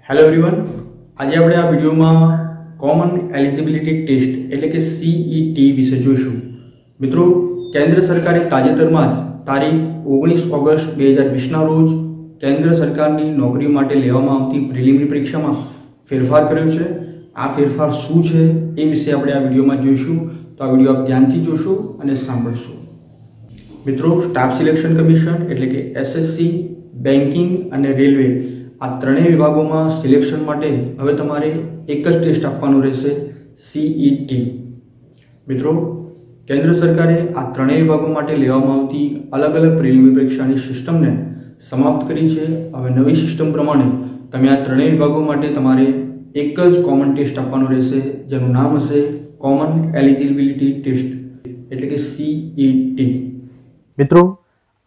Hello everyone, આજે આપણે આ વિડીયોમાં કોમન એલિજિબિલિટી ટેસ્ટ એટલે કે CET વિશે જોઈશું. મિત્રો, કેન્દ્ર સરકારે તાજેતરમાં જ તારીખ 19 ઓગસ્ટ 2020ના રોજ કેન્દ્ર સરકારની નોકરી માટે લેવામાં આવતી પ્રિલિમિનરી પરીક્ષામાં ફેરફાર કર્યો છે. આ ફેરફાર શું છે એ વિશે આપણે આ વિડીયોમાં જોઈશું. તો આ વિડીયો આપ ધ્યાનથી જોશો અને સાંભળશો. મિત્રો, સ્ટાફ સિલેક્શન કમિશન એટલે કે SSC, બેન્કિંગ અને રેલવે આ ત્રણેય વિભાગોમાં સિલેક્શન માટે હવે તમારે એક જ ટેસ્ટ આપવાનો રહેશે, CET. મિત્રો, કેન્દ્ર સરકારે આ ત્રણેય વિભાગો માટે લેવામાં આવતી અલગ અલગ પ્રિલિમિનરી પરીક્ષાની સિસ્ટમને સમાપ્ત કરી છે. હવે નવી સિસ્ટમ પ્રમાણે તમે આ ત્રણેય વિભાગો માટે તમારે એક જ કોમન ટેસ્ટ આપવાનો રહેશે, જેનું નામ હશે કોમન એલિજિબિલિટી ટેસ્ટ એટલે કે CET. મિત્રો,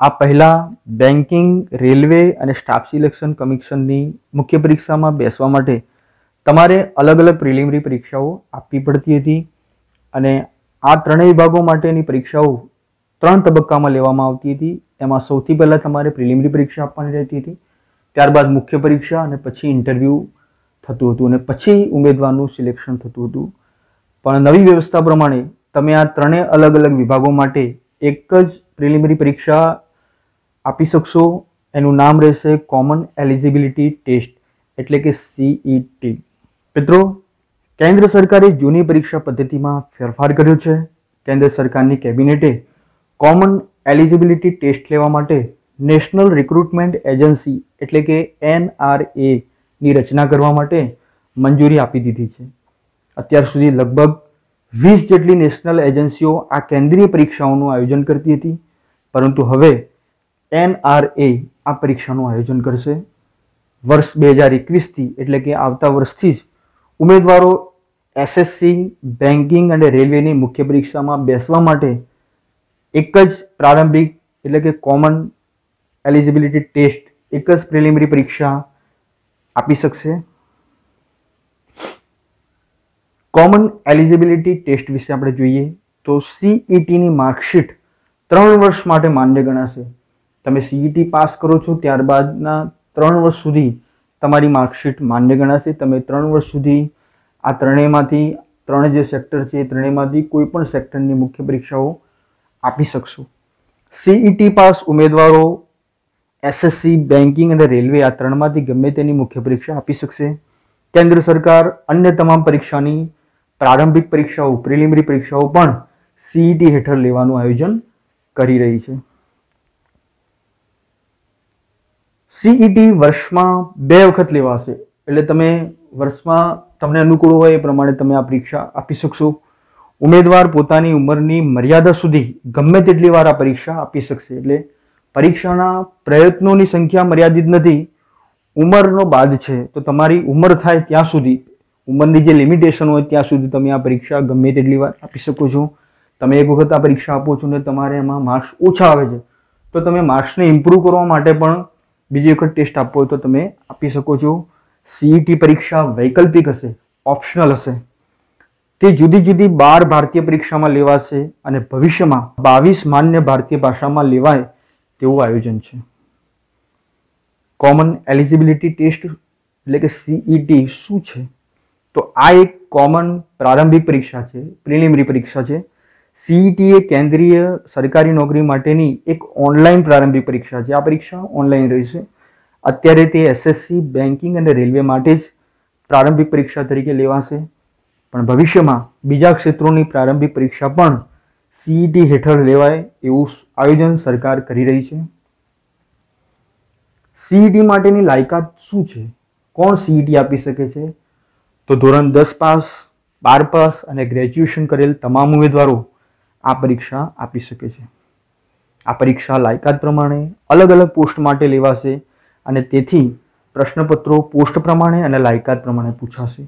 આ પહેલા બેન્કિંગ, રેલવે અને સ્ટાફ સિલેક્શન કમિશનની મુખ્ય પરીક્ષામાં બેસવા માટે તમારે અલગ અલગ પ્રિલિમિનરી પરીક્ષાઓ આપવી પડતી હતી અને આ ત્રણેય વિભાગો માટેની પરીક્ષાઓ 3 તબક્કામાં લેવામાં આવતી હતી. એમાં સૌથી પહેલાં તમારે પ્રિલિમિનરી પરીક્ષા આપવાની રહેતી હતી, ત્યારબાદ મુખ્ય પરીક્ષા અને પછી ઇન્ટરવ્યૂ થતું હતું અને પછી ઉમેદવારનું સિલેક્શન થતું હતું. પણ નવી વ્યવસ્થા પ્રમાણે તમે આ ત્રણેય અલગ અલગ વિભાગો માટે એક જ પ્રિલિમિનરી પરીક્ષા આપી શકશો. એનું નામ રહેશે કોમન એલિજિબિલિટી ટેસ્ટ એટલે કે CET. મિત્રો, કેન્દ્ર સરકારે જૂની પરીક્ષા પદ્ધતિમાં ફેરફાર કર્યો છે. કેન્દ્ર સરકારની કેબિનેટે કોમન એલિજિબિલિટી ટેસ્ટ લેવા માટે નેશનલ રિક્રુટમેન્ટ એજન્સી એટલે કે NRA ની રચના કરવા માટે મંજૂરી આપી દીધી છે. અત્યાર સુધી લગભગ 20 જેટલી નેશનલ એજન્સીઓ આ કેન્દ્રીય પરીક્ષાઓનું આયોજન કરતી હતી, પરંતુ હવે NRA આ પરીક્ષાનું આયોજન કરશે. વર્ષ 2021થી એટલે કે આવતા વર્ષથી જ ઉમેદવારો SSC, બેન્કિંગ અને રેલવેની મુખ્ય પરીક્ષામાં બેસવા માટે એક જ પ્રારંભિક એટલે કે કોમન એલિજિબિલિટી ટેસ્ટ, એક જ પ્રિલિમિનરી પરીક્ષા આપી શકશે. કોમન એલિજિબિલિટી ટેસ્ટ વિશે આપણે જોઈએ તો CETની માર્કશીટ 3 વર્ષ માટે માન્ય ગણાશે. તમે CET પાસ કરો છો ત્યારબાદના 3 વર્ષ સુધી તમારી માર્કશીટ માન્ય ગણાશે. તમે 3 વર્ષ સુધી આ ત્રણેયમાંથી, ત્રણ જે સેક્ટર છે એ ત્રણેયમાંથી કોઈ પણ સેક્ટરની મુખ્ય પરીક્ષાઓ આપી શકશો. CET પાસ ઉમેદવારો SSC, બેન્કિંગ અને રેલવે આ ત્રણમાંથી ગમે તેની મુખ્ય પરીક્ષા આપી શકશે. કેન્દ્ર સરકાર અન્ય તમામ પરીક્ષાની પ્રારંભિક પરીક્ષાઓ, પ્રિલિમિનરી પરીક્ષાઓ પણ CET હેઠળ લેવાનું આયોજન કરી રહી છે. CET વર્ષમાં 2 વખત લેવાશે, એટલે તમે વર્ષમાં તમને અનુકૂળ હોય એ પ્રમાણે તમે આ પરીક્ષા આપી શકશો. ઉમેદવાર પોતાની ઉંમરની મર્યાદા સુધી ગમે તેટલી વાર આ પરીક્ષા આપી શકશે. એટલે પરીક્ષાના પ્રયત્નોની સંખ્યા મર્યાદિત નથી, ઉંમરનો બાદ છે. તો તમારી ઉંમર થાય ત્યાં સુધી, ઉંમરની જે લિમિટેશન હોય ત્યાં સુધી તમે આ પરીક્ષા ગમે તેટલી વાર આપી શકો છો. તમે એક વખત આ પરીક્ષા આપો છો ને તમારે એમાં માર્ક્સ ઓછા આવે છે, તો તમે માર્ક્સને ઇમ્પ્રૂવ કરવા માટે પણ બીજી વખત ટેસ્ટ આપવો હોય તો તમે આપી શકો છો. CET પરીક્ષા વૈકલ્પિક હશે, ઓપ્શનલ હશે. તે જુદી જુદી 12 ભારતીય પરીક્ષામાં લેવાશે અને ભવિષ્યમાં 22 માન્ય ભારતીય ભાષામાં લેવાય તેવું આયોજન છે. કોમન એલિજિબિલિટી ટેસ્ટ એટલે કે CET શું છે? તો આ એક કોમન પ્રારંભિક પરીક્ષા છે, પ્રિલિમિનરી પરીક્ષા છે. CET એ કેન્દ્રીય સરકારી નોકરી માટેની એક ઓનલાઈન પ્રારંભિક પરીક્ષા છે. આ પરીક્ષા ઓનલાઈન રહેશે. અત્યારે તે SSC, બેન્કિંગ અને રેલવે માટે જ પ્રારંભિક પરીક્ષા તરીકે લેવાશે, પણ ભવિષ્યમાં બીજા ક્ષેત્રોની પ્રારંભિક પરીક્ષા પણ CET હેઠળ લેવાય એવું આયોજન સરકાર કરી રહી છે. CET માટેની લાયકાત શું છે? કોણ CET આપી શકે છે? તો ધોરણ 10 પાસ, 12 પાસ અને ગ્રેજ્યુએશન કરેલ તમામ ઉમેદવારો આ પરીક્ષા આપી શકે છે. આ પરીક્ષા લાયકાત પ્રમાણે અલગ અલગ પોસ્ટ માટે લેવાશે અને તેથી પ્રશ્નપત્રો પોસ્ટ પ્રમાણે અને લાયકાત પ્રમાણે પૂછાશે.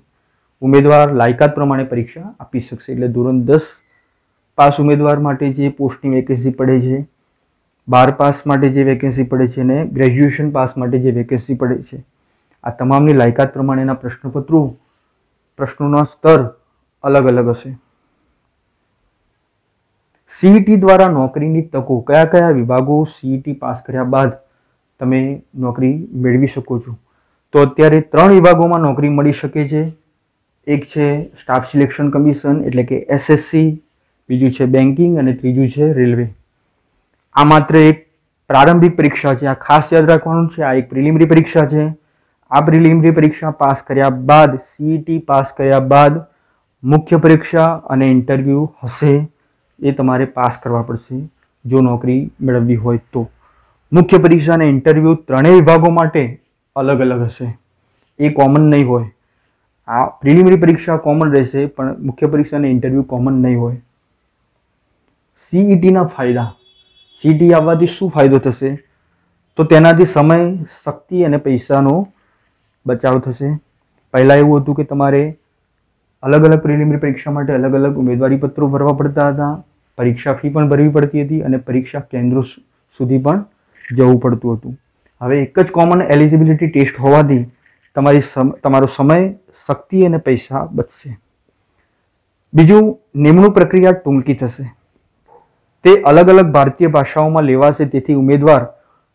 ઉમેદવાર લાયકાત પ્રમાણે પરીક્ષા આપી શકશે. એટલે ધોરણ 10 પાસ ઉમેદવાર માટે જે પોસ્ટની વેકેન્સી પડે છે, 12 પાસ માટે જે વેકેન્સી પડે છે અને ગ્રેજ્યુએશન પાસ માટે જે વેકેન્સી પડે છે, આ તમામની લાયકાત પ્રમાણેના પ્રશ્નોના સ્તર અલગ અલગ હશે. CET દ્વારા નોકરીની તકો, કયા કયા વિભાગો CET પાસ કર્યા બાદ તમે નોકરી મેળવી શકો છો? તો અત્યારે 3 વિભાગોમાં નોકરી મળી શકે છે. એક છે સ્ટાફ સિલેક્શન કમિશન એટલે કે SSC, બીજું છે બેન્કિંગ અને ત્રીજું છે રેલવે. આ માત્ર એક પ્રારંભિક પરીક્ષા છે. આ ખાસ યાદ રાખવાનું છે. આ એક પ્રિલિમિનરી પરીક્ષા છે. આ પ્રિલિમિનરી પરીક્ષા પાસ કર્યા બાદ, CET પાસ કર્યા બાદ મુખ્ય પરીક્ષા અને ઇન્ટરવ્યૂ હશે. એ તમારે પાસ કરવા પડશે જો નોકરી મેળવવી હોય તો. મુખ્ય પરીક્ષા અને ઇન્ટરવ્યૂ ત્રણેય વિભાગો માટે અલગ અલગ હશે. એ કોમન નહીં હોય. આ પ્રિલિમિનરી પરીક્ષા કોમન રહેશે પણ મુખ્ય પરીક્ષા અને ઇન્ટરવ્યૂ કોમન નહીં હોય. CETના ફાયદા. CET આવવાથી શું ફાયદો થશે? તો તેનાથી સમય, શક્તિ અને પૈસાનો બચાવ થશે. પહેલાં એવું હતું કે તમારે અલગ અલગ પ્રિલિમિનરી પરીક્ષા માટે અલગ અલગ ઉમેદવારી પત્રો ભરવા પડતા હતા. પરીક્ષા ફી પણ ભરવી પડતી હતી અને પરીક્ષા કેન્દ્રો સુધી પણ જવું પડતું હતું. હવે એક જ કોમન એલિજિબિલિટી ટેસ્ટ હોવાથી તમારો સમય, શક્તિ અને પૈસા બચશે. બીજું, નિમણૂક પ્રક્રિયા ટૂંકી થશે. તે અલગ અલગ ભારતીય ભાષાઓમાં લેવાશે, તેથી ઉમેદવાર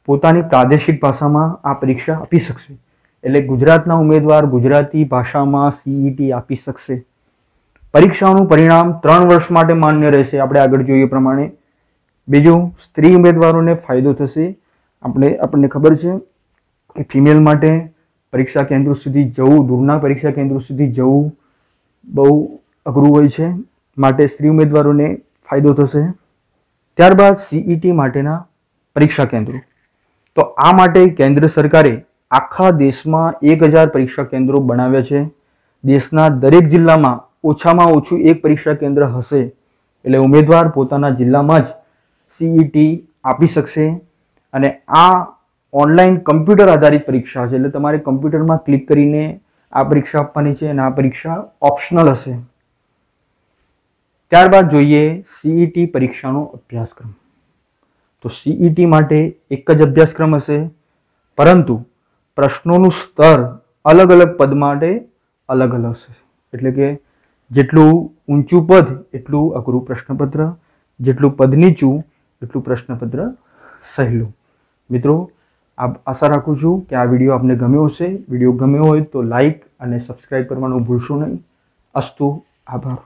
પોતાની પ્રાદેશિક ભાષામાં આ પરીક્ષા આપી શકશે. એટલે ગુજરાતના ઉમેદવાર ગુજરાતી ભાષામાં CET આપી શકશે. પરીક્ષાનું પરિણામ 3 વર્ષ માટે માન્ય રહેશે, આપણે આગળ જોઈએ પ્રમાણે. બીજું, સ્ત્રી ઉમેદવારોને ફાયદો થશે. આપણને ખબર છે કે ફિમેલ માટે પરીક્ષા કેન્દ્રો સુધી જવું, દૂરના પરીક્ષા કેન્દ્રો સુધી જવું બહુ અઘરું હોય છે, માટે સ્ત્રી ઉમેદવારોને ફાયદો થશે. ત્યારબાદ CET માટેના પરીક્ષા કેન્દ્રો. તો આ માટે કેન્દ્ર સરકારે આખા દેશમાં 1000 પરીક્ષા કેન્દ્રો બનાવ્યા છે. દેશના દરેક જિલ્લામાં ઓછામાં ઓછું એક પરીક્ષા કેન્દ્ર હશે. એટલે ઉમેદવાર પોતાના જિલ્લામાં જ CET આપી શકશે. અને આ ઓનલાઈન કમ્પ્યુટર આધારિત પરીક્ષા છે. એટલે તમારે કમ્પ્યુટરમાં ક્લિક કરીને આ પરીક્ષા આપવાની છે અને આ પરીક્ષા ઓપ્શનલ હશે. ત્યારબાદ જોઈએ CET પરીક્ષાનો અભ્યાસક્રમ. તો CET માટે એક જ અભ્યાસક્રમ હશે, પરંતુ પ્રશ્નોનું સ્તર અલગ અલગ પદ માટે અલગ અલગ હશે. એટલે કે જેટલું ઊંચું પદ એટલું અઘરું પ્રશ્નપત્ર, જેટલું પદ નીચું એટલું પ્રશ્નપત્ર સહેલું. મિત્રો, આશા રાખું છું કે આ વિડીયો આપને ગમ્યો હશે. વિડીયો ગમ્યો હોય તો લાઈક અને સબસ્ક્રાઈબ કરવાનું ભૂલશો નહીં. અસ્તુ. આભાર.